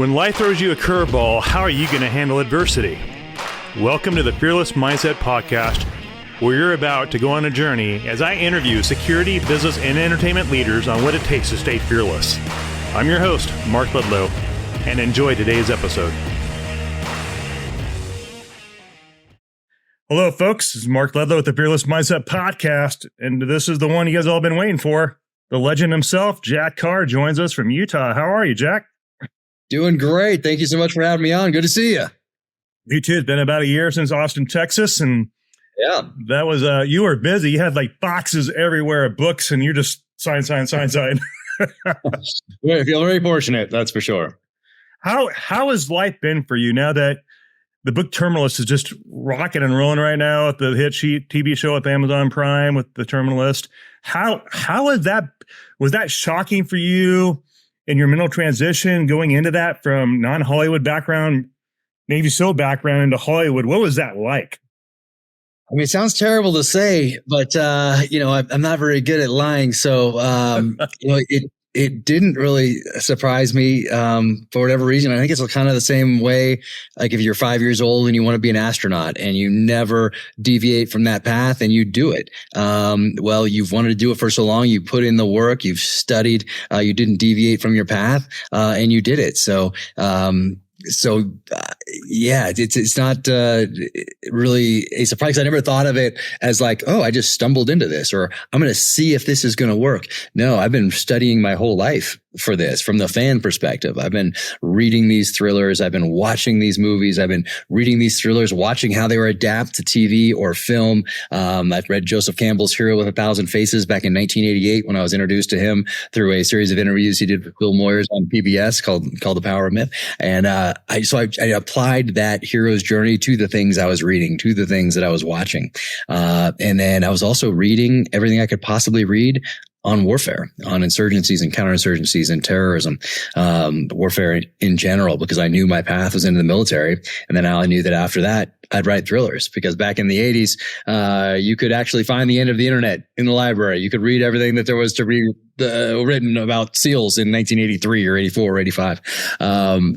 When life throws you a curveball, how are you going to handle adversity? Welcome to the Fearless Mindset Podcast, where you're about to go on a journey as I interview security, business, and entertainment leaders on what it takes to stay fearless. I'm your host, Mark Ledlow, and enjoy today's episode. Hello, folks. This is Mark Ledlow with the Fearless Mindset Podcast, and this is the one you guys all been waiting for. The legend himself, Jack Carr, joins us from Utah. How are you, Jack? Doing great. Thank you so much for having me on. Good to see you. You too. It's been about a year since Austin, Texas, and yeah, that was you were busy. You had like boxes everywhere of books, and you just sign. I feel very fortunate. That's for sure. How has life been for you now that the book Terminalist is just rocking and rolling right now at the hit TV show with Amazon Prime with the Terminalist? How is that? Was that shocking for you in your mental transition going into that from non-Hollywood background, Navy SEAL background into Hollywood? What was that like? I mean, it sounds terrible to say, but I'm not very good at lying. So it didn't really surprise me for whatever reason. I think it's kind of the same way, like if you're 5 years old and you want to be an astronaut and you never deviate from that path and you do it. Well, you've wanted to do it for so long. You put in the work, you've studied, you didn't deviate from your path, and you did it. It's not really a surprise. I never thought of it as like, oh, I just stumbled into this, or I'm going to see if this is going to work. No, I've been studying my whole life for this from the fan perspective. I've been reading these thrillers. I've been watching these movies. I've been reading these thrillers, watching how they were adapted to TV or film. I've read Joseph Campbell's Hero with a Thousand Faces back in 1988 when I was introduced to him through a series of interviews he did with Bill Moyers on PBS called The Power of Myth. And I applied that hero's journey to the things I was reading, to the things that I was watching. And then I was also reading everything I could possibly read on warfare, on insurgencies and counterinsurgencies and terrorism, warfare in general, because I knew my path was into the military. And then I knew that after that, I'd write thrillers, because back in the 80s, you could actually find the end of the internet in the library. You could read everything that there was to read written about SEALs in 1983 or 84 or 85.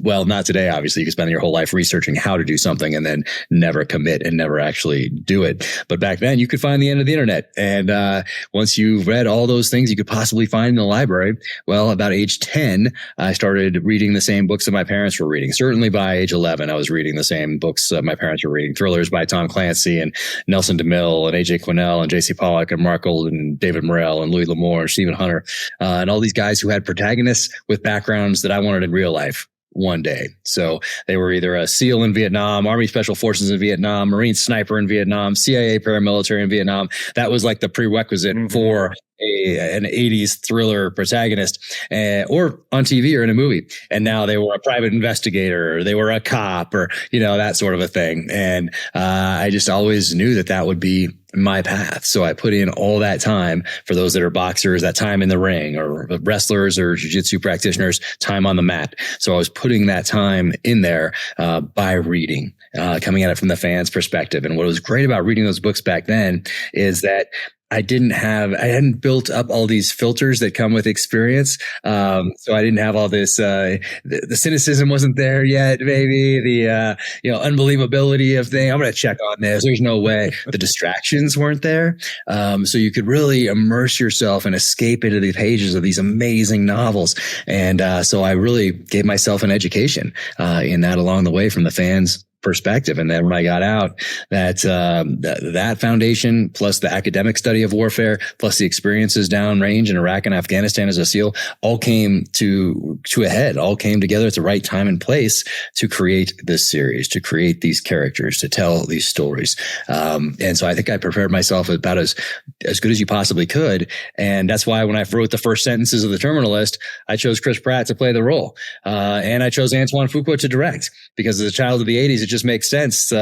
Well, not today, obviously. You can spend your whole life researching how to do something and then never commit and never actually do it. But back then, you could find the end of the internet. And once you read all those things you could possibly find in the library, well, about age 10, I started reading the same books that my parents were reading. Certainly by age 11, I was reading the same books my parents were reading. Thrillers by Tom Clancy and Nelson DeMille and A.J. Quinnell and J.C. Pollock and Mark Golden and David Morrell and Louis L'Amour and Stephen Hunter. And all these guys who had protagonists with backgrounds that I wanted in real life one day. So they were either a SEAL in Vietnam, Army Special Forces in Vietnam, Marine sniper in Vietnam, CIA paramilitary in Vietnam. That was like the prerequisite for an 80s thriller protagonist, or on TV or in a movie. And now they were a private investigator, or they were a cop, or, that sort of a thing. And I just always knew that would be my path. So I put in all that time for those that are boxers, that time in the ring, or wrestlers or jiu-jitsu practitioners, time on the mat. So I was putting that time in there by reading, coming at it from the fans' perspective. And what was great about reading those books back then is that I hadn't built up all these filters that come with experience. So I didn't have all this, the cynicism wasn't there yet, maybe the, unbelievability of things. I'm going to check on this. There's no way. The distractions weren't there. So you could really immerse yourself and escape into the pages of these amazing novels. And, so I really gave myself an education, in that along the way from the fans' perspective. And then when I got out, that foundation, plus the academic study of warfare, plus the experiences downrange in Iraq and Afghanistan as a SEAL, all came to a head, all came together at the right time and place to create this series, to create these characters, to tell these stories. And so I think I prepared myself about as good as you possibly could. And that's why when I wrote the first sentences of The Terminalist, I chose Chris Pratt to play the role. And I chose Antoine Fuqua to direct, because as a child of the 80s, it just makes sense.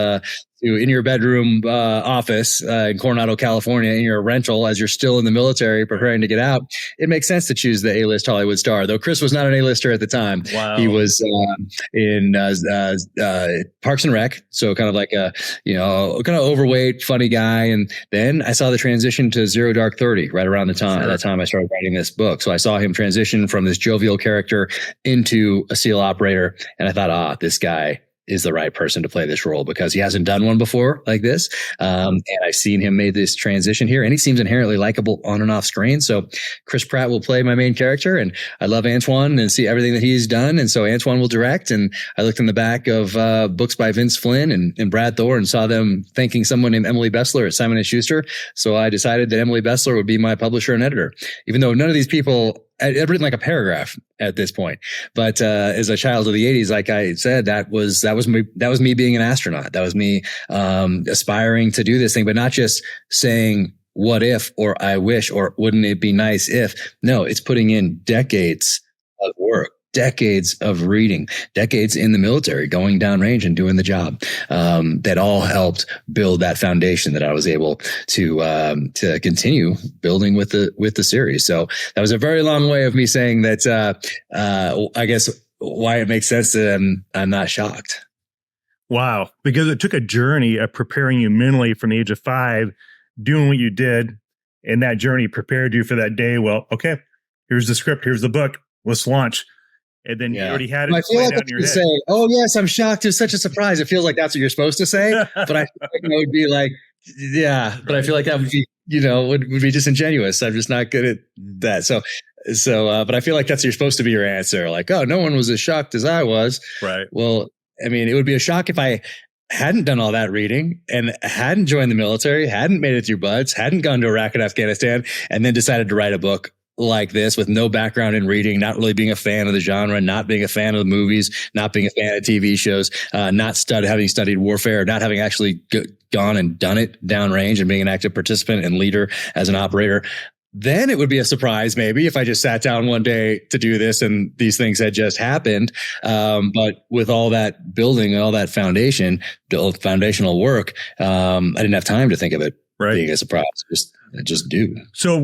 In your bedroom office in Coronado, California, in your rental as you're still in the military preparing to get out, it makes sense to choose the A-list Hollywood star. Though Chris was not an A-lister at the time. Wow. He was in Parks and Rec, so kind of like a kind of overweight, funny guy. And then I saw the transition to Zero Dark 30 right around the time. At that time, I started writing this book, so I saw him transition from this jovial character into a SEAL operator, and I thought, this guy is the right person to play this role because he hasn't done one before like this. And I've seen him made this transition here, and he seems inherently likable on and off screen. So Chris Pratt will play my main character, and I love Antoine and see everything that he's done. And so Antoine will direct. And I looked in the back of books by Vince Flynn and Brad Thor and saw them thanking someone named Emily Bessler at Simon & Schuster. So I decided that Emily Bessler would be my publisher and editor, even though none of these people I'd written like a paragraph at this point. But as a child of the 80s, like I said, that was me being an astronaut. That was me aspiring to do this thing, but not just saying what if or I wish or wouldn't it be nice if. No, it's putting in decades of work, decades of reading, decades in the military, going downrange and doing the job. That all helped build that foundation that I was able to continue building with the series. So that was a very long way of me saying that, I guess why it makes sense that I'm not shocked. Wow. Because it took a journey of preparing you mentally from the age of 5, doing what you did. And that journey prepared you for that day. Well, okay, here's the script. Here's the book. Let's launch. And then you already had it. I feel like if you say, "Oh yes, I'm shocked. It's such a surprise." It feels like that's what you're supposed to say, but I feel like it would be like, yeah. But I feel like that would be, would be disingenuous. I'm just not good at that. So, but I feel like that's supposed to be your answer. Like, oh, no one was as shocked as I was. Right. Well, I mean, it would be a shock if I hadn't done all that reading and hadn't joined the military, hadn't made it through BUDS, hadn't gone to Iraq and Afghanistan, and then decided to write a book like this with no background in reading, not really being a fan of the genre, not being a fan of the movies, not being a fan of TV shows, having studied warfare, not having actually gone and done it downrange and being an active participant and leader as an operator. Then it would be a surprise maybe if I just sat down one day to do this and these things had just happened. But with all that building and all that foundational work, I didn't have time to think of it being a surprise. Just do. So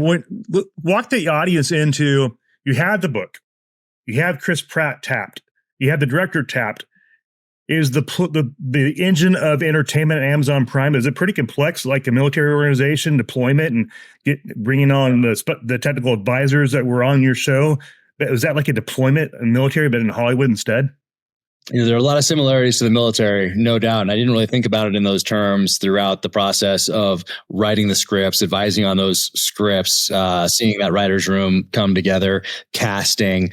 walk the audience into, you had the book, you have Chris Pratt tapped, you have the director tapped. Is the engine of entertainment at Amazon Prime, is it pretty complex, like a military organization deployment and bringing on the technical advisors that were on your show? Was that like a deployment in military, but in Hollywood instead? There are a lot of similarities to the military, no doubt. And I didn't really think about it in those terms throughout the process of writing the scripts, advising on those scripts, seeing that writer's room come together, casting,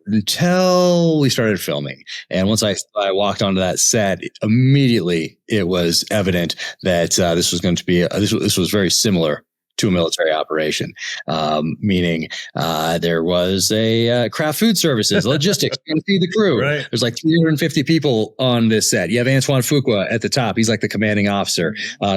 until we started filming. And once I walked onto that set, immediately it was evident that this was going to be, this was very similar to a military operation, meaning there was a craft food services, logistics, to feed the crew. Right. There's like 350 people on this set. You have Antoine Fuqua at the top. He's like the commanding officer.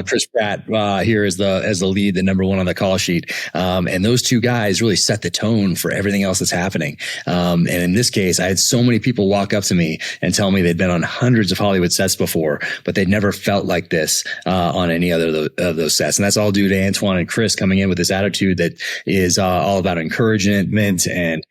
Chris Pratt here as the lead, the number one on the call sheet. And those two guys really set the tone for everything else that's happening. And in this case, I had so many people walk up to me and tell me they'd been on hundreds of Hollywood sets before, but they'd never felt like this on any other of those sets. And that's all due to Antoine and Chris coming in with this attitude that is all about encouragement and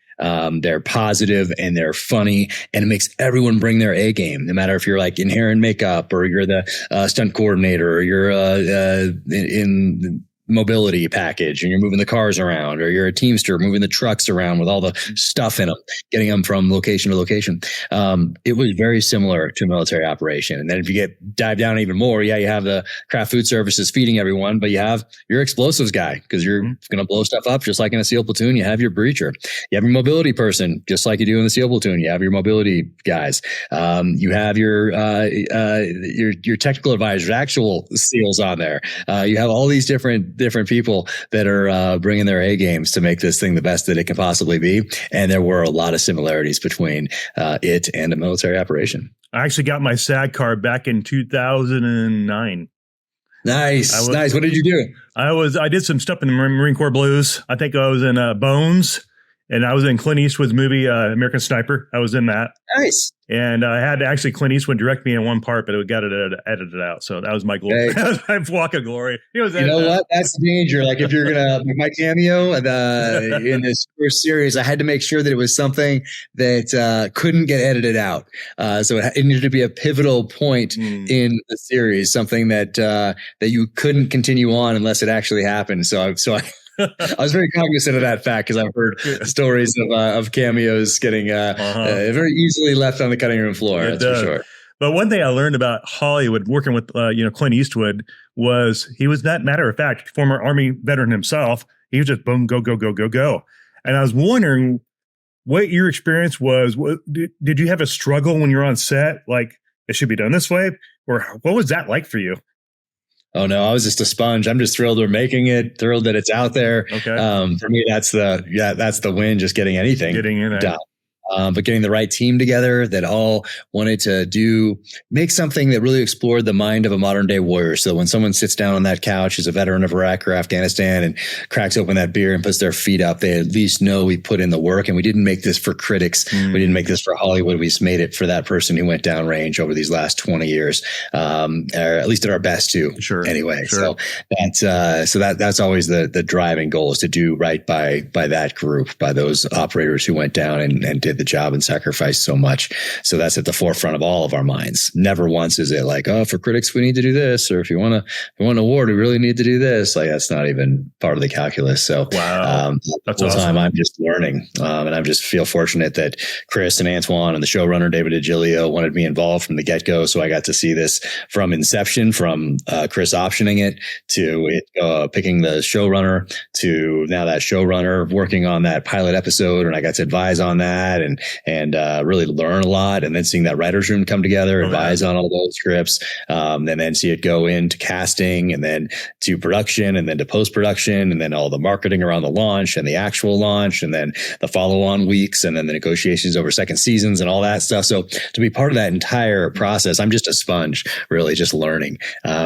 they're positive and they're funny, and it makes everyone bring their A game, no matter if you're like in hair and makeup or you're the stunt coordinator or you're in mobility package and you're moving the cars around, or you're a teamster moving the trucks around with all the stuff in them, getting them from location to location. It was very similar to a military operation. And then if you dive down even more, you have the craft food services feeding everyone, but you have your explosives guy, because you're going to blow stuff up just like in a SEAL platoon. You have your breacher, you have your mobility person, just like you do in the SEAL platoon. You have your mobility guys. You have your technical advisors, actual SEALs on there. You have all these different people that are bringing their A games to make this thing the best that it can possibly be. And there were a lot of similarities between it and a military operation. I actually got my SAG card back in 2009. Nice. What did you do? I did some stuff in the Marine Corps Blues. I think I was in Bones and I was in Clint Eastwood's movie American Sniper. I was in that. Nice. And I had actually Clint Eastwood direct me in one part, but it got edited out. So that was my glory. Hey. That was my walk of glory. You know what? That's the danger. Like if you're gonna my cameo in this first series, I had to make sure that it was something that couldn't get edited out. So it needed to be a pivotal point in the series, something that that you couldn't continue on unless it actually happened. So I was very cognizant of that fact because I've heard stories of cameos getting very easily left on the cutting room floor. That's for sure. But one thing I learned about Hollywood working with Clint Eastwood was he was that matter of fact former Army veteran himself. He was just boom, go, go, go, go, go. And I was wondering what your experience was. Did you have a struggle when you're on set? Like it should be done this way, or what was that like for you? Oh no, I was just a sponge. I'm just thrilled we're making it, thrilled that it's out there. Okay. For me, that's the win, just getting anything done. But getting the right team together that all wanted to make something that really explored the mind of a modern day warrior. So when someone sits down on that couch as a veteran of Iraq or Afghanistan and cracks open that beer and puts their feet up, they at least know we put in the work and we didn't make this for critics. We didn't make this for Hollywood. We just made it for that person who went downrange over these last 20 years, or at least did our best to. Sure. Anyway, sure. So that's always the driving goal, is to do right by that group, by those operators who went down and did the job and sacrificed so much. So that's at the forefront of all of our minds. Never once is it like, oh, for critics, we need to do this. Or if you want an award, we really need to do this. Like that's not even part of the calculus. So wow. That's awesome. Time I'm just learning. And I just feel fortunate that Chris and Antoine and the showrunner, David DiGilio, wanted me involved from the get-go. So I got to see this from inception, from Chris optioning it to it picking the showrunner to now that showrunner working on that pilot episode. And I got to advise on that and really learn a lot, and then seeing that writer's room come together, advise on all those scripts, and then see it go into casting, and then to production, and then to post-production, and then all the marketing around the launch and the actual launch, and then the follow-on weeks, and then the negotiations over second seasons and all that stuff. So to be part of that entire process, I'm just a sponge, really just learning.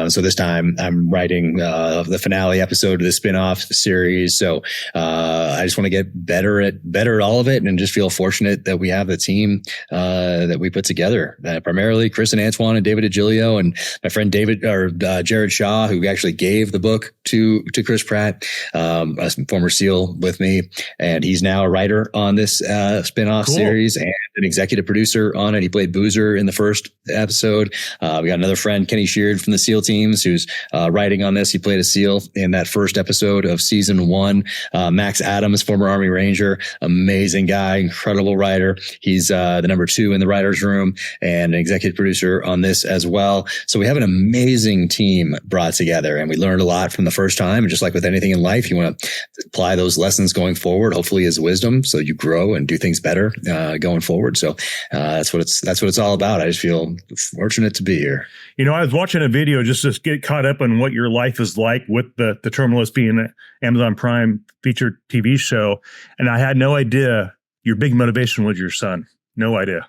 So this time I'm writing the finale episode of the spin-off series. So I just want to get better at all of it, and just feel fortunate that we have the team that we put together. Primarily Chris and Antoine and David DiGilio and my friend Jared Shaw, who actually gave the book to Chris Pratt, a former SEAL with me, and he's now a writer on this spinoff series and an executive producer on it. He played Boozer in the first episode. We got another friend, Kenny Sheard from the SEAL teams, who's writing on this. He played a SEAL in that first episode of season 1. Max Adams, former Army Ranger, amazing guy, incredible writer. He's the number 2 in the writer's room and an executive producer on this as well. So we have an amazing team brought together, and we learned a lot from the first time. And just like with anything in life, you want to apply those lessons going forward, hopefully as wisdom, so you grow and do things better going forward. So that's what it's all about. I just feel fortunate to be here. I was watching a video just to get caught up on what your life is like with the Terminalist being an Amazon Prime featured TV show, and I had no idea your big motivation was your son. No idea.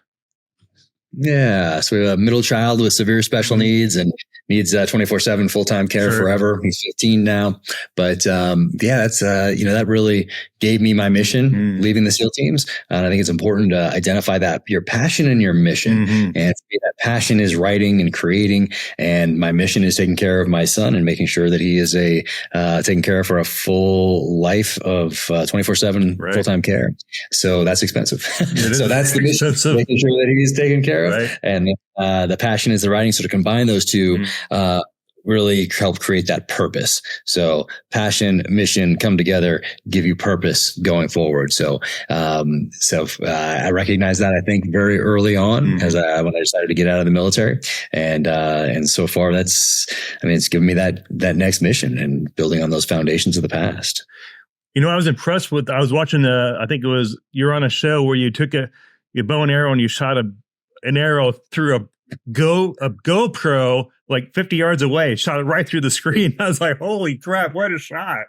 Yeah. So we have a middle child with severe special needs and needs 24/7 full-time care forever. He's 15 now. But that's that really gave me my mission leaving the SEAL teams. And I think it's important to identify that your passion and your mission. And for me, that passion is writing and creating, and my mission is taking care of my son and making sure that he is taken care of for a full life of 24/7 full-time care. So that's expensive. So that's the mission, making sure that he's taken care of. Right. And the passion is the writing. So to combine those two, really help create that purpose. So passion, mission come together, give you purpose going forward. So I recognize that, I think, very early on when I decided to get out of the military. And so far it's given me that next mission and building on those foundations of the past. I was impressed with, I was watching I think it was, you're on a show where you took a bow and arrow and you shot an arrow through a GoPro like 50 yards away, shot it right through the screen. I was like, holy crap, what a shot.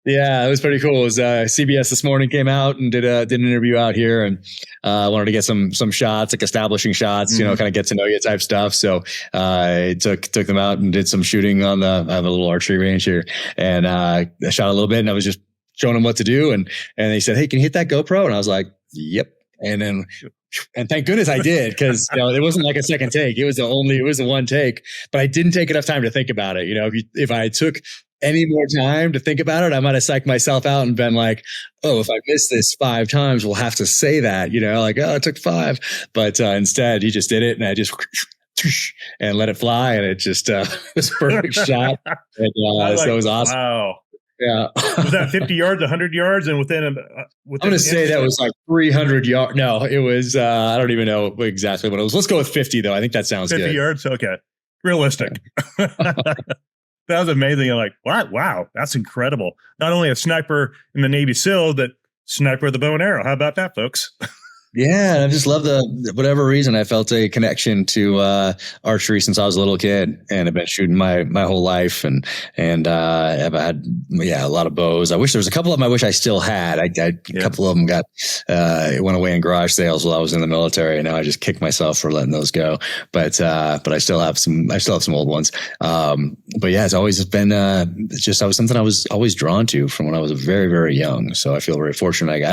Yeah, it was pretty cool. It was CBS this morning came out and did an interview out here, and wanted to get some shots, like establishing shots, kind of get to know you type stuff. So I took them out and did some shooting on I have a little archery range here, and I shot a little bit, and I was just showing them what to do. And they said, hey, can you hit that GoPro? And I was like, yep. And thank goodness I did, because it wasn't like a second take. It was the one take, but I didn't take enough time to think about it. If I took any more time to think about it, I might have psyched myself out and been like, oh, if I miss this 5 times, we'll have to say that, like, oh, it took 5. But instead, he just did it, and I just and let it fly, and it just was a perfect shot. And, so it was awesome. Wow. Yeah. Was that 50 yards, 100 yards? And within I'm going to say that was like 300 yards. No, it was, I don't even know exactly what it was. Let's go with 50 though. I think that sounds 50 good. 50 yards. Okay. Realistic. That was amazing. I'm like, what? Wow. That's incredible. Not only a sniper in the Navy SEAL, but sniper with the bow and arrow. How about that, folks? Yeah, I just love whatever reason I felt a connection to archery since I was a little kid, and I've been shooting my whole life, and I've had a lot of bows. I wish there was a couple of them I wish I still had. A couple of them went away in garage sales while I was in the military, and now I just kick myself for letting those go. But I still have some old ones. But yeah, it's always been just something I was always drawn to from when I was very, very young. So I feel very fortunate. I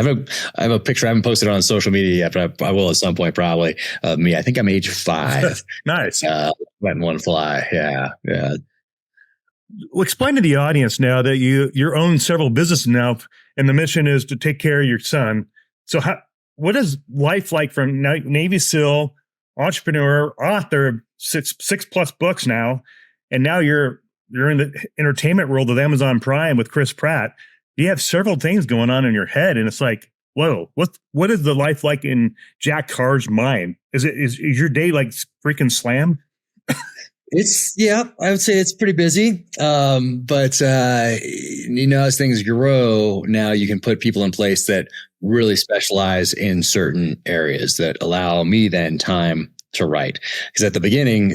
have a picture I haven't posted on social media yet, but I will at some point probably, of me. I think I'm age 5. Nice. Letting one fly. Yeah. Yeah. Well, explain to the audience now that you own several businesses now, and the mission is to take care of your son. So what is life like from Navy SEAL, entrepreneur, author, six plus books now, and now you're in the entertainment world with Amazon Prime with Chris Pratt. You have several things going on in your head, and it's like, whoa, what is the life like in Jack Carr's mind? Is your day like freaking slam? I would say it's pretty busy. But as things grow, now you can put people in place that really specialize in certain areas that allow me then time to write. Because at the beginning,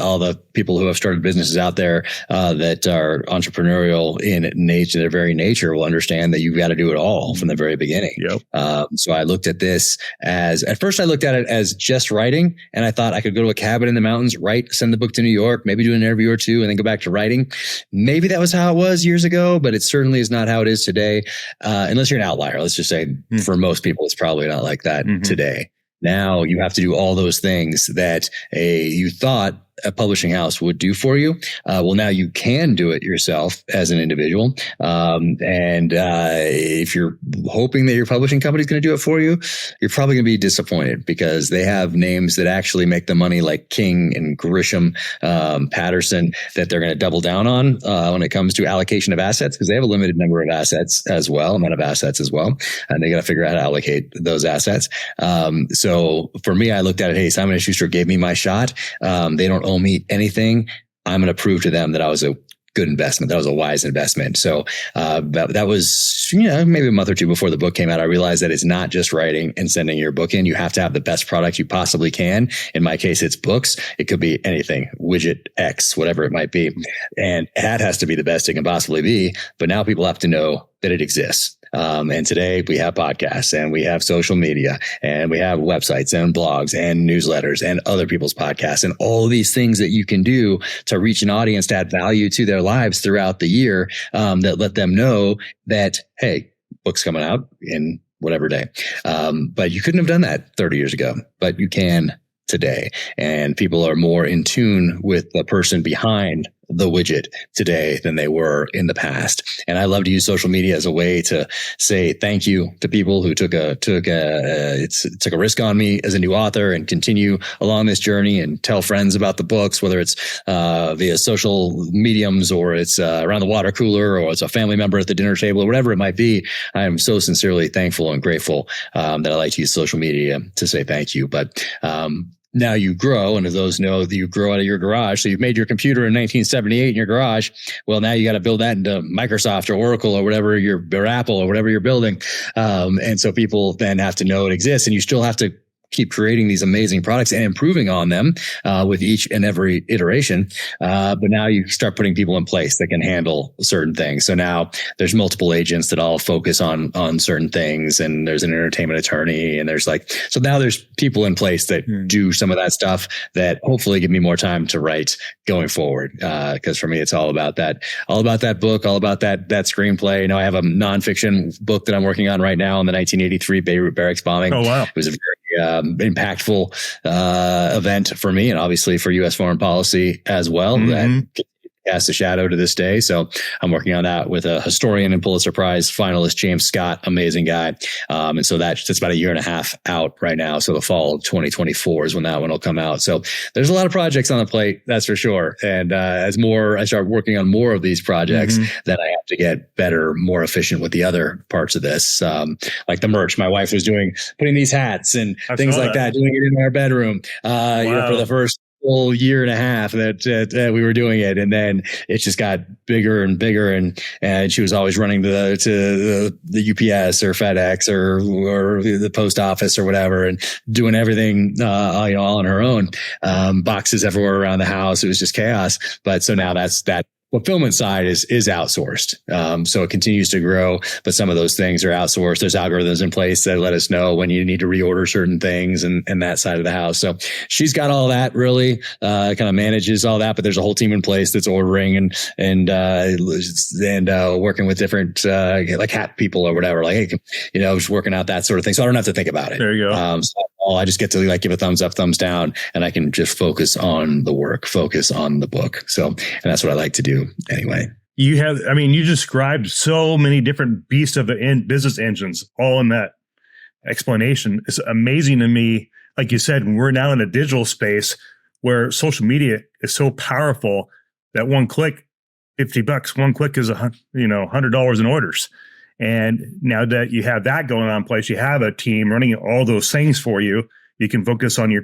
all the people who have started businesses out there that are entrepreneurial in nature, their very nature, will understand that you've got to do it all from the very beginning. Yep. So I looked at this at first I looked at it as just writing, and I thought I could go to a cabin in the mountains, write, send the book to New York, maybe do an interview or two, and then go back to writing. Maybe that was how it was years ago, but it certainly is not how it is today. Unless you're an outlier. Let's just say for most people, it's probably not like that today. Now you have to do all those things that you thought a publishing house would do for you. Well, now you can do it yourself as an individual. If you're hoping that your publishing company is going to do it for you, you're probably going to be disappointed, because they have names that actually make the money, like King and Grisham, Patterson, that they're going to double down on when it comes to allocation of assets, because they have a limited number of assets as well, amount of assets as well. And they got to figure out how to allocate those assets. So for me, I looked at it, hey, Simon & Schuster gave me my shot. They don't owe me anything. I'm going to prove to them that I was a good investment. That was a wise investment. So that was, maybe a month or two before the book came out. I realized that it's not just writing and sending your book in. You have to have the best product you possibly can. In my case, it's books. It could be anything, widget X, whatever it might be. And that has to be the best it can possibly be. But now people have to know that it exists. And today we have podcasts, and we have social media, and we have websites and blogs and newsletters and other people's podcasts, and all of these things that you can do to reach an audience, to add value to their lives throughout the year, that let them know that, hey, book's coming out in whatever day. But you couldn't have done that 30 years ago, but you can today. And people are more in tune with the person behind the widget today than they were in the past. And I love to use social media as a way to say thank you to people who took a risk on me as a new author, and continue along this journey, and tell friends about the books, whether it's via social mediums, or it's around the water cooler, or it's a family member at the dinner table, or whatever it might be. I am so sincerely thankful and grateful that I like to use social media to say thank you. But now you grow, and as those know, that you grow out of your garage. So you've made your computer in 1978 in your garage. Well, now you got to build that into Microsoft or Oracle or whatever or Apple or whatever you're building. And so people then have to know it exists, and you still have to keep creating these amazing products and improving on them with each and every iteration. But now you start putting people in place that can handle certain things. So now there's multiple agents that all focus on certain things, and there's an entertainment attorney, and so now there's people in place that do some of that stuff that hopefully give me more time to write going forward. Because for me, it's all about that book, all about that screenplay. I have a nonfiction book that I'm working on right now on the 1983 Beirut barracks bombing. Oh, wow. It was a very impactful event for me, and obviously for U.S. foreign policy as well. That casts a shadow to this day. So I'm working on that with a historian and Pulitzer Prize finalist, James Scott, amazing guy. And so that's about a year and a half out right now. So the fall of 2024 is when that one will come out. So there's a lot of projects on the plate, that's for sure. And as I start working on more of these projects, then I have to get better, more efficient with the other parts of this. Like the merch, my wife was putting these hats and things like that, doing it in our bedroom, for the first whole year and a half that we were doing it, and then it just got bigger and bigger, and she was always running to the UPS or FedEx or the post office or whatever, and doing everything all on her own. Boxes everywhere around the house. It was just chaos. But so now that fulfillment side is outsourced. So it continues to grow, but some of those things are outsourced. There's algorithms in place that let us know when you need to reorder certain things and that side of the house. So she's got all that really, kind of manages all that, but there's a whole team in place that's ordering and working with different, like hat people or whatever, like, just working out that sort of thing. So I don't have to think about it. There you go. I just get to give a thumbs up, thumbs down, and I can just focus on the work, focus on the book. So, and that's what I like to do anyway. You described so many different beasts of the business engines, all in that explanation. It's amazing to me. Like you said, we're now in a digital space where social media is so powerful that one click, $50, one click is $100 in orders. And now that you have that going on in place, you have a team running all those things for you. You can focus on your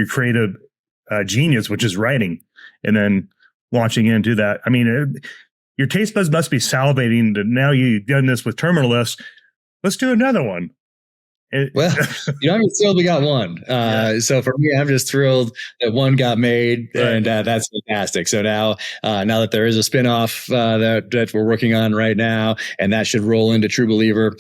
creative genius, which is writing, and then launching into that. Your taste buds must be salivating that now you've done this with Terminalist. Let's do another one. I'm just thrilled we got one. So for me, I'm just thrilled that one got made, and that's fantastic. So now that there is a spinoff that we're working on right now, and that should roll into True Believer,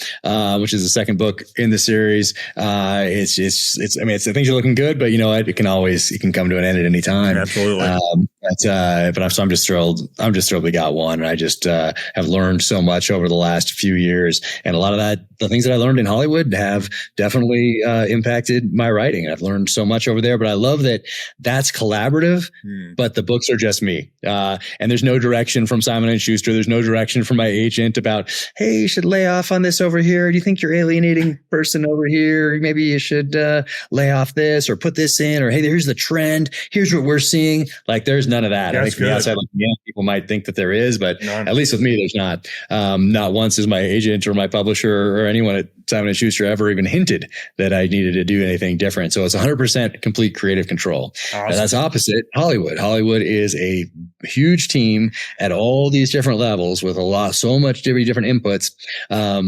which is the second book in the series. Things are looking good, but it can come to an end at any time. Absolutely. I'm just thrilled. I'm just thrilled we got one. And I just have learned so much over the last few years, and a lot of the things that I learned in Hollywood have definitely impacted my writing. I've learned so much over there, but I love that that's collaborative, but the books are just me. And there's no direction from Simon & Schuster. There's no direction from my agent about, hey, you should lay off on this over here. Do you think you're alienating person over here? Maybe you should lay off this or put this in, or hey, here's the trend. Here's what we're seeing. Like there's none of that. That's I think from the outside, people might think that there is, but at least with me, there's not. Not once has my agent or my publisher or anyone at Simon & Schuster ever even hinted that I needed to do anything different. So it's 100% complete creative control. Awesome. And that's opposite Hollywood. Hollywood is a huge team at all these different levels with so much different inputs.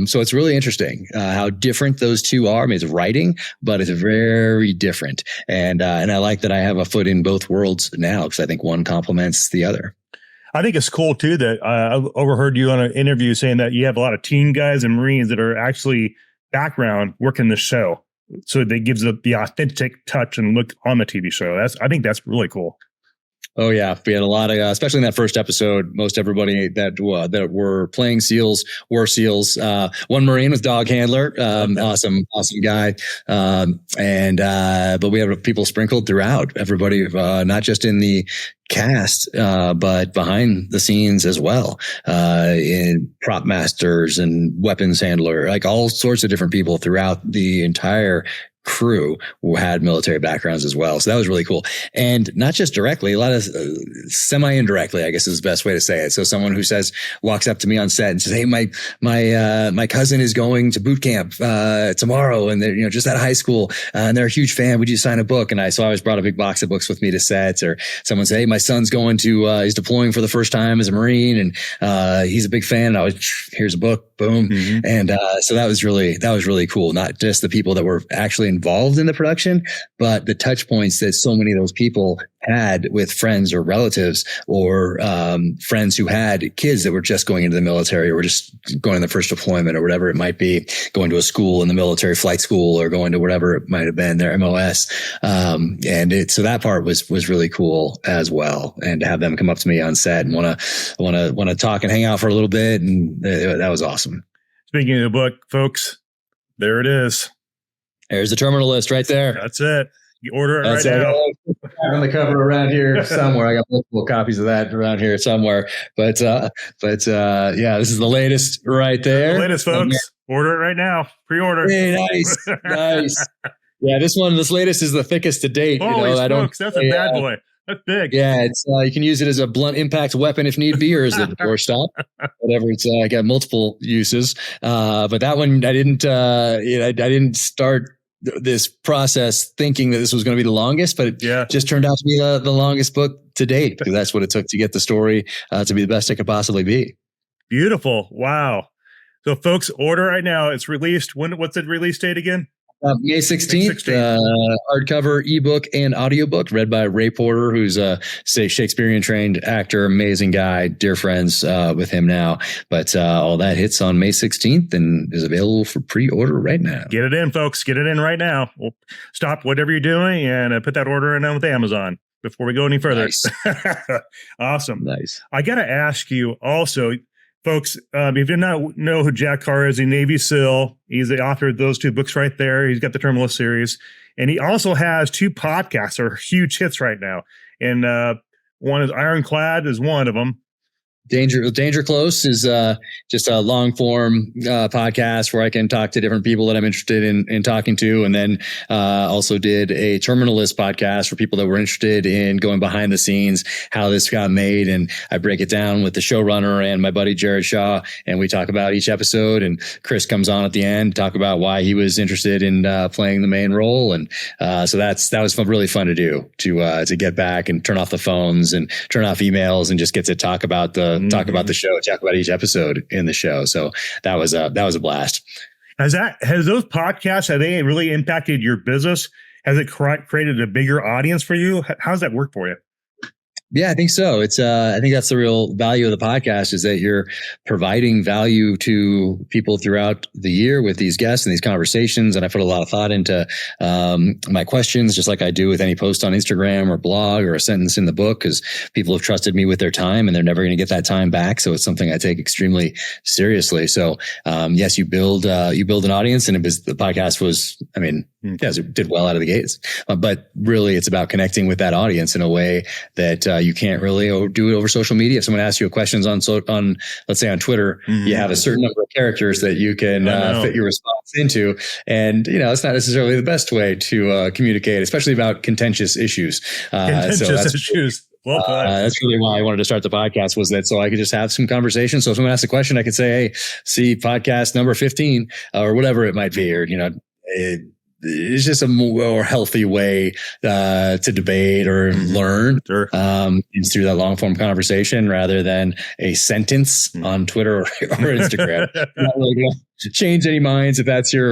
So it's really interesting how different those two are. It's writing, but it's very different. And I like that I have a foot in both worlds now, because I think one complements the other. I think it's cool too that I overheard you on an interview saying that you have a lot of teen guys and Marines that are actually background working the show. So that gives the authentic touch and look on the TV show. I think that's really cool. Oh yeah, we had a lot of, especially in that first episode. Most everybody that were playing SEALs were SEAls. One Marine was dog handler, awesome guy. But we have people sprinkled throughout. Everybody, not just in the cast, but behind the scenes as well, in prop masters and weapons handler, like all sorts of different people throughout the entire crew who had military backgrounds as well. So that was really cool. And not just directly, a lot of semi-indirectly, I guess is the best way to say it. So someone who walks up to me on set and says, hey, my cousin is going to boot camp, tomorrow. And they're, just out of high school, and they're a huge fan. Would you sign a book? And I always brought a big box of books with me to set. Or someone say, hey, my son's going to, he's deploying for the first time as a Marine, and he's a big fan. And here's a book, boom. Mm-hmm. And so that was really cool. Not just the people that were actually involved in the production, but the touch points that so many of those people had with friends or relatives or friends who had kids that were just going into the military or were just going on their first deployment or whatever it might be, going to a school in the military, flight school, or going to whatever it might have been, their MOS. So that part was really cool as well. And to have them come up to me on set and want to talk and hang out for a little bit. And that was awesome. Speaking of the book, folks, there it is. There's the terminal list right there. That's it. You order it right now. On the cover around here somewhere. I got multiple copies of that around here somewhere. But yeah, this is the latest right there. The latest, folks. Order it right now. Pre-order. Hey, nice. Nice. Yeah, this latest is the thickest to date. Holy smokes, that's a bad boy. That's big. Yeah, it's you can use it as a blunt impact weapon if need be, or as a doorstop, whatever. It's got multiple uses. But that one, I didn't start this process thinking that this was going to be the longest, but it just turned out to be the longest book to date, because that's what it took to get the story to be the best it could possibly be. Beautiful. Wow. So folks, order right now. It's released. What's the release date again? May 16th, hardcover, ebook, and audiobook, read by Ray Porter, who's a Shakespearean trained actor, amazing guy, dear friends with him now. But all that hits on May 16th and is available for pre-order right now. Get it in, folks. Get it in right now. We'll stop whatever you're doing and put that order in with Amazon before we go any further. Nice. Awesome. Nice. I got to ask you also, folks, if you do not know who Jack Carr is, a Navy SEAL. He's the author of those two books right there. He's got the Terminalist series. And he also has two podcasts that are huge hits right now. And one is Ironclad is one of them. Danger Close is just a long form podcast where I can talk to different people that I'm interested in talking to. And then also did a Terminalist podcast for people that were interested in going behind the scenes, how this got made. And I break it down with the showrunner and my buddy Jared Shaw. And we talk about each episode. And Chris comes on at the end to talk about why he was interested in playing the main role. And so that was really fun to do, to get back and turn off the phones and turn off emails and just get to talk about the show, talk about each episode in the show. So that was a blast. Has those podcasts, have they really impacted your business? Has it created a bigger audience for you? How does that work for you? Yeah, I think so. It's I think that's the real value of the podcast, is that you're providing value to people throughout the year with these guests and these conversations. And I put a lot of thought into my questions, just like I do with any post on Instagram or blog or a sentence in the book, because people have trusted me with their time and they're never going to get that time back. So it's something I take extremely seriously. So yes, you build an audience, and the podcast was, it did well out of the gates. But really, it's about connecting with that audience in a way that you can't really do it over social media. If someone asks you questions on let's say on Twitter, you have a certain number of characters that you can fit your response into. And, it's not necessarily the best way to communicate, especially about contentious issues. Issues. Well, that's really why I wanted to start the podcast, was that so I could just have some conversation. So if someone asks a question, I could say, hey, see podcast number 15 or whatever it might be, or, it's just a more healthy way to debate or learn. Sure. It's through that long form conversation rather than a sentence on Twitter or Instagram. Not really going to change any minds if that's your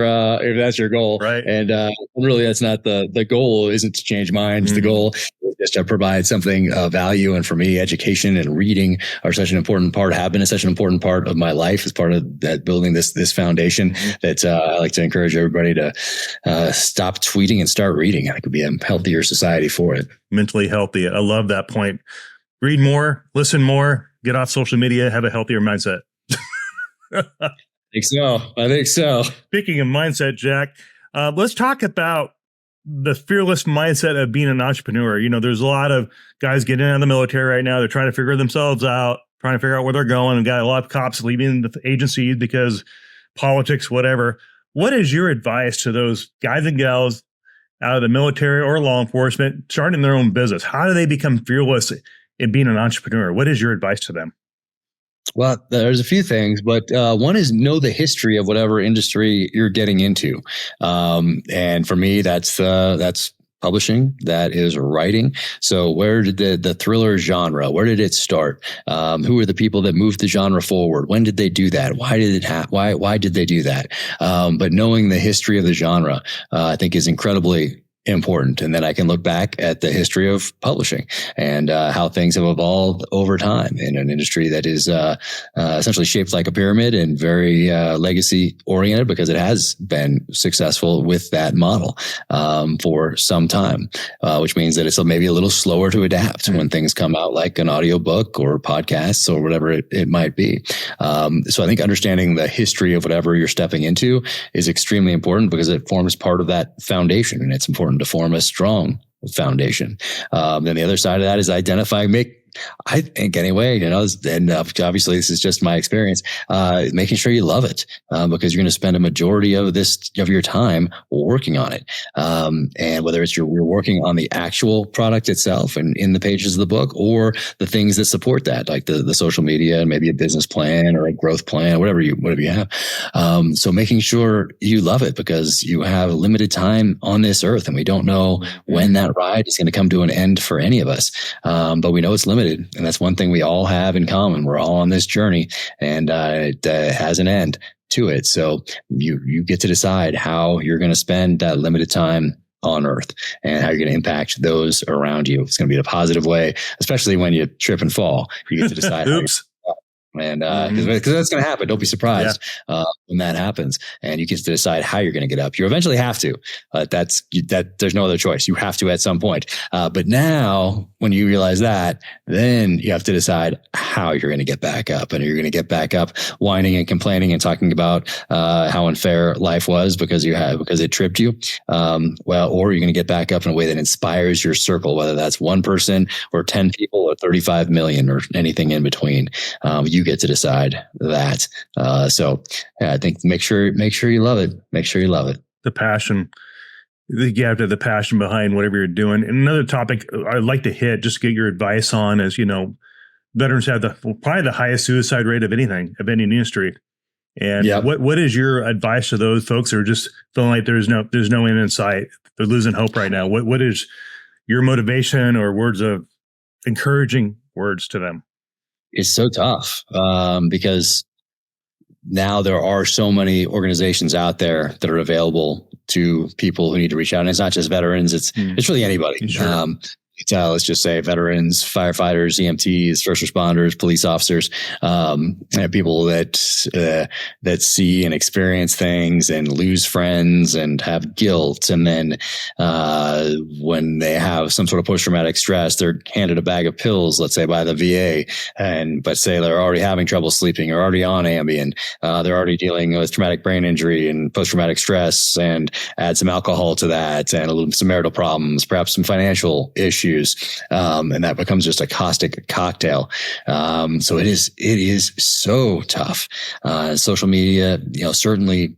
goal. Right. And really, that's not the goal. Isn't to change minds. The goal is just to provide something of value. And for me, education and reading are such an important part. Have been such an important part of my life as part of that building this foundation. That I like to encourage everybody to stop tweeting and start reading. I think it would be a healthier society for it. Mentally healthy. I love that point. Read more, listen more, get off social media, have a healthier mindset. I think so. Speaking of mindset, Jack, let's talk about the fearless mindset of being an entrepreneur. There's a lot of guys getting out of the military right now. They're trying to figure themselves out, trying to figure out where they're going. And got a lot of cops leaving the agencies because politics, whatever. What is your advice to those guys and gals out of the military or law enforcement starting their own business? How do they become fearless in being an entrepreneur? What is your advice to them? Well, there's a few things, but one is know the history of whatever industry you're getting into. And for me, that's publishing, that is writing. So where did the thriller genre, where did it start? Who are the people that moved the genre forward? When did they do that? Why did it why did they do that? But knowing the history of the genre, I think is incredibly important. And then I can look back at the history of publishing and how things have evolved over time in an industry that is essentially shaped like a pyramid and very legacy oriented, because it has been successful with that model for some time, which means that it's maybe a little slower to adapt when things come out, like an audiobook or podcasts or whatever it might be. So I think understanding the history of whatever you're stepping into is extremely important, because it forms part of that foundation, and it's important to form a strong foundation. Then the other side of that is I think anyway, and obviously this is just my experience, making sure you love it, because you're going to spend a majority of your time working on it. And whether it's you're working on the actual product itself and in the pages of the book, or the things that support that, like the social media and maybe a business plan or a growth plan, whatever you have. So making sure you love it, because you have limited time on this earth, and we don't know when that ride is going to come to an end for any of us. But we know it's limited. And that's one thing we all have in common. We're all on this journey, and it has an end to it. So you get to decide how you're going to spend that limited time on earth and how you're going to impact those around you. It's going to be in a positive way, especially when you trip and fall. You get to decide. Oops. And because that's going to happen. Don't be surprised when that happens. And you get to decide how you're going to get up. You eventually have to. There's no other choice. You have to at some point. But now, when you realize that, then you have to decide how you're going to get back up. And you're going to get back up whining and complaining and talking about how unfair life was because it tripped you. Or you're going to get back up in a way that inspires your circle, whether that's one person or 10 people or 35 million or anything in between. You get to decide that. So I think make sure you love it. Make sure you love it. The passion. You have to have the passion behind whatever you're doing. And another topic I'd like to hit, just get your advice on, is, veterans have probably the highest suicide rate of any industry. And what is your advice to those folks who are just feeling like there's no end in sight? They're losing hope right now. What is your motivation or words of encouraging words to them? It's so tough because now there are so many organizations out there that are available to people who need to reach out. And it's not just veterans. It's really anybody. Sure. Let's just say veterans, firefighters, EMTs, first responders, police officers, people that see and experience things and lose friends and have guilt. And then when they have some sort of post-traumatic stress, they're handed a bag of pills, let's say by the VA, but say they're already having trouble sleeping or already on Ambien. They're already dealing with traumatic brain injury and post-traumatic stress, and add some alcohol to that and some marital problems, perhaps some financial issues. And that becomes just a caustic cocktail. So it is so tough. Social media, certainly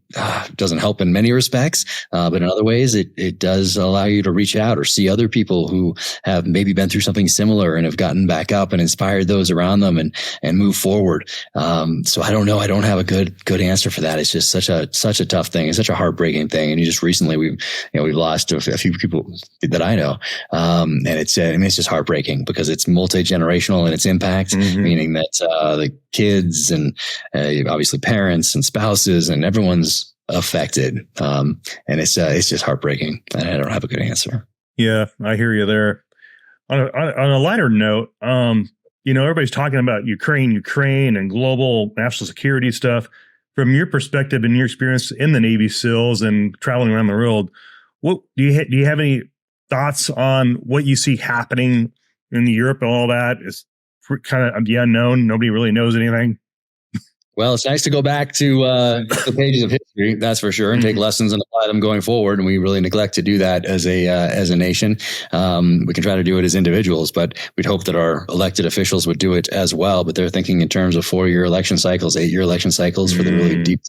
doesn't help in many respects, but in other ways, it does allow you to reach out or see other people who have maybe been through something similar and have gotten back up and inspired those around them and move forward. So I don't know. I don't have a good answer for that. It's just such a tough thing. It's such a heartbreaking thing. And just recently we've lost a few people that I know. And it's just heartbreaking because it's multi-generational in its impact, meaning that the kids and obviously parents and spouses and everyone's affected. And it's just heartbreaking. And I don't have a good answer. Yeah, I hear you there. On a lighter note, everybody's talking about Ukraine and global national security stuff. From your perspective and your experience in the Navy SEALs and traveling around the world, what do you have any thoughts on what you see happening in Europe and all that? Is kind of the unknown. Nobody really knows anything. Well, it's nice to go back to the pages of history, that's for sure, and take lessons and apply them going forward. And we really neglect to do that as a nation. We can try to do it as individuals, but we'd hope that our elected officials would do it as well. But they're thinking in terms of 4-year election cycles, 8-year election cycles for the really deep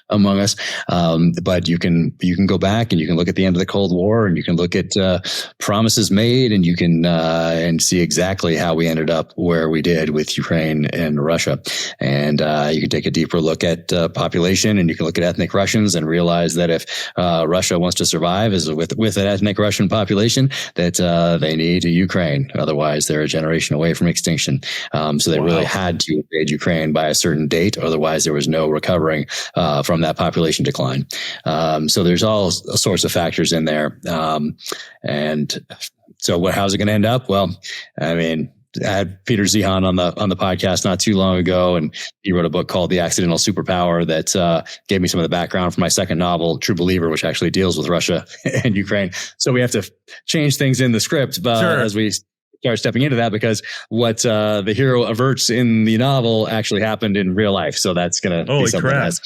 among us. But you can go back and you can look at the end of the Cold War, and you can look at promises made, and you can and see exactly how we ended up where we did with Ukraine and Russia. And you can take a deeper look at population, and you can look at ethnic Russians and realize that if Russia wants to survive as with an ethnic Russian population, that they need Ukraine. Otherwise, they're a generation away from extinction. So they really had to invade Ukraine by a certain date. Otherwise, there was no recovering from that population decline. So there's all sorts of factors in there. And so how's it going to end up? Well, I mean, I had Peter Zihan on the podcast not too long ago, and he wrote a book called The Accidental Superpower that gave me some of the background for my second novel, True Believer, which actually deals with Russia and Ukraine. So we have to change things in the script as we start stepping into that, because what the hero averts in the novel actually happened in real life. So that's going to be something else.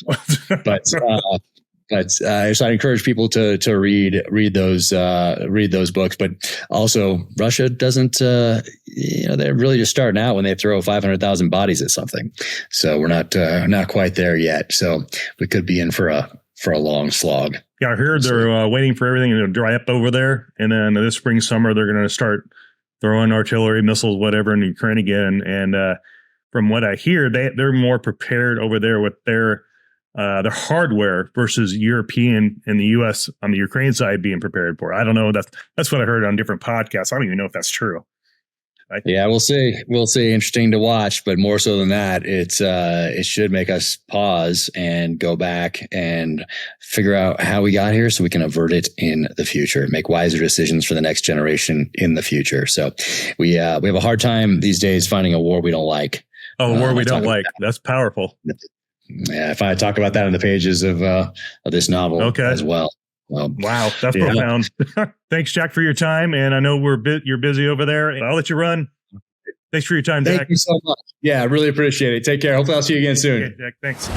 But so I encourage people to read those books. But also, Russia doesn't, they're really just starting out when they throw 500,000 bodies at something. So we're not quite there yet. So we could be in for a long slog. Yeah, I heard they're waiting for everything to dry up over there, and then this spring, summer, they're going to start throwing artillery, missiles, whatever, in Ukraine again. And from what I hear, they're more prepared over there with their hardware versus European and the U.S. on the Ukraine side being prepared for. I don't know. That's what I heard on different podcasts. I don't even know if that's true. Yeah, we'll see. We'll see. Interesting to watch, but more so than that, it should make us pause and go back and figure out how we got here so we can avert it in the future, make wiser decisions for the next generation in the future. So we have a hard time these days finding a war we don't like. Oh, a war we don't like. That's powerful. Yeah, if I talk about that in the pages of this novel as well. Wow, that's profound. Thanks, Jack, for your time. And I know you're busy over there. I'll let you run. Thanks for your time, Jack. Thank you so much. Yeah, I really appreciate it. Take care. Hopefully I'll see you again soon. Okay, Jack, thanks.